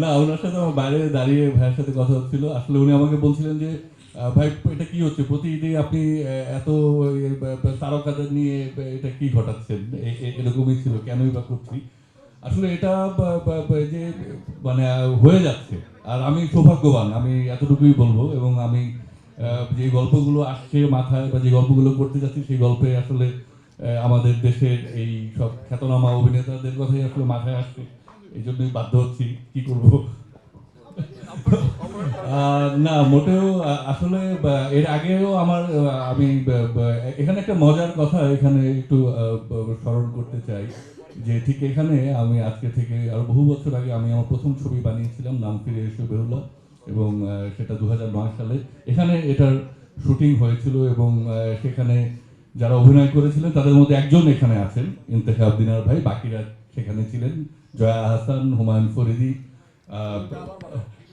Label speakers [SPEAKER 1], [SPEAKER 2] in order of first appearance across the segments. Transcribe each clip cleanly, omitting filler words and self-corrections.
[SPEAKER 1] না, ওনার সাথে আমার বাইরে দাঁড়িয়ে ভাইয়ের সাথে কথা হচ্ছিল। আসলে উনি আমাকে বলছিলেন যে ভাই এটা কি হচ্ছে, প্রতি ঈদে আপনি এত তারকাদের নিয়ে এটা কি ঘটাচ্ছেন, এরকমই ছিল, কেনই বা করছি। আসলে এটা যে মানে হয়ে যাচ্ছে। আর আমি সৌভাগ্যবান, আমি এতটুকুই বলবো। এবং আমি যে গল্পগুলো আসছে মাথায় বা যে গল্পগুলো করতে যাচ্ছি, সেই গল্পে আসলে আমাদের দেশের এই সব খ্যাতনামা অভিনেতাদের কথাই আসলে মাথায় আসছে। এই জন্যই বাধ্য হচ্ছি, কি করব। না, মোটেও। আসলে এর আগেও আমার আমি এখানে একটা মজার কথা এখানে একটু স্মরণ করতে চাই, যে ঠিক এখানে আমি আজকে থেকে আরো বহু বছর আগে আমি আমার প্রথম ছবি বানিয়েছিলাম, নাম ফিরে এসো বেহুলা। এবং সেটা 2009 সালে এখানে এটার শুটিং হয়েছিল। এবং সেখানে যারা অভিনয় করেছিলেন তাদের মধ্যে একজন এখানে আছেন, ইন্তেখাব দিনার ভাই। বাকিরা সেখানে ছিলেন জয়া আহসান, হুমায়ুন ফরিদি,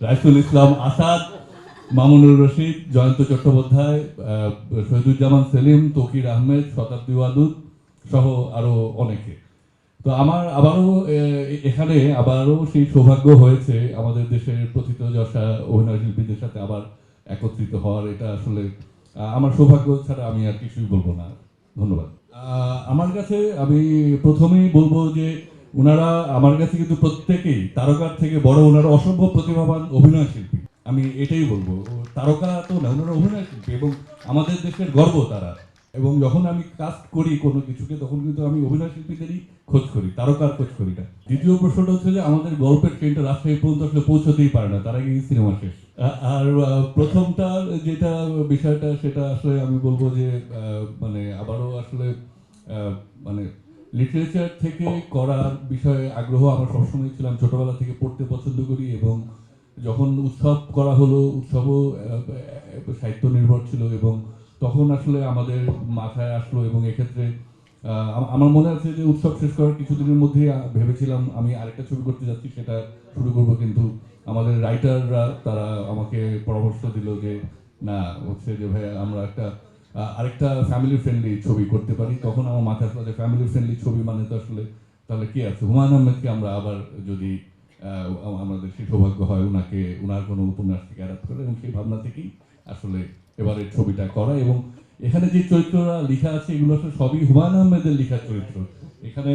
[SPEAKER 1] রাইসুল ইসলাম আসাদ, মামুনুর রশিদ, জয়ন্ত চট্টোপাধ্যায়, শহীদুজ্জামান সেলিম, তকির আহমেদ, শতাব্দী ওয়াদুদ সহ আরো অনেকে। তো আমার আবারও এখানে আবারও সেই সৌভাগ্য হয়েছে আমাদের দেশের প্রথিতযশা অভিনয় শিল্পীদের সাথে আবার একত্রিত হওয়ার। এটা আসলে আমার সৌভাগ্য ছাড়া আমি আর কিছুই বলবো না। ধন্যবাদ। আমার কাছে আমি প্রথমেই বলবো যে ওনারা আমার কাছে কিন্তু প্রত্যেকেই তারকার থেকে বড়, ওনারা অসম্ভব প্রতিভাবান অভিনয় শিল্পী। আমি এটাই বলবো, তারকা তো না, ওনারা অভিনয় শিল্পী এবং আমাদের দেশের গর্ব তারা। এবং যখন আমি কাস্ট করি কোনো কিছুকে, তখন কিন্তু আমি অভিনয় শিল্পীদেরই খোঁজ করি, তারকার খোঁজ করি না। দ্বিতীয় প্রশ্নটা হচ্ছে যে আমাদের গল্পের ট্রেনটা রাজশাহী পর্যন্ত আসলে পৌঁছতেই পারে না, তার আগে সিনেমা শেষ। আর প্রথমটা যেটা বিষয়টা, সেটা আসলে আমি বলবো যে মানে আবারও আসলে মানে লিটারেচার থেকে করার বিষয়ে আগ্রহ আমার সবসময় ছিলাম, ছোটবেলা থেকে পড়তে পছন্দ করি। এবং যখন উৎসব করা হলো, উৎসবও সাহিত্য নির্ভর ছিল। এবং তখন আসলে আমাদের মাথায় আসলো, এবং এক্ষেত্রে আমার মনে আছে যে উৎসব শেষ করার কিছুদিনের মধ্যেই ভেবেছিলাম আমি আরেকটা ছবি করতে যাচ্ছি, সেটা শুরু করব। কিন্তু আমাদের রাইটাররা তারা আমাকে পরামর্শ দিল যে না, হচ্ছে যে ভাই আমরা একটা আরেকটা ফ্যামিলি ফ্রেন্ডলি ছবি করতে পারি। তখন আমার মাথায় আসলো যে ফ্যামিলি ফ্রেন্ডলি ছবি মানে তো আসলে তাহলে কি আছে, হুমায়ুন আহমেদকে আমরা আবার যদি আমাদের সেই সৌভাগ্য হয় ওনাকে, ওনার কোনো উপন্যাস থেকে অ্যাডাপ্ট করে, এবং সেই ভাবনা থেকেই আসলে এবারের ছবিটা করা। এবং এখানে যে চরিত্ররা লেখা আছে এগুলো আসলে সবই হুমায়ুন আহমেদের লেখা চরিত্র। এখানে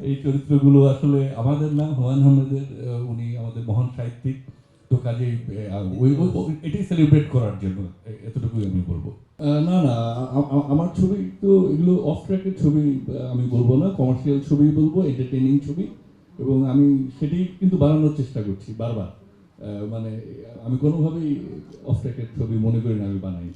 [SPEAKER 1] এই চরিত্রগুলো আসলে আমাদের না, হুমায়ুন আহমেদের। উনি আমাদের মহান সাহিত্যিক। তো কাজেই এটাই সেলিব্রেট করার জন্য এতটুকুই আমি বলবো। না, না, আমার ছবি তো এগুলো অফ ট্র্যাকের ছবি আমি বলবো না, কমার্শিয়াল ছবি বলবো, এন্টারটেইনিং ছবি। এবং আমি সেটাই কিন্তু বানানোর চেষ্টা করছি বারবার। মানে আমি কোনোভাবেই অফ ট্র্যাকের ছবি মনে করি না আমি বানাই।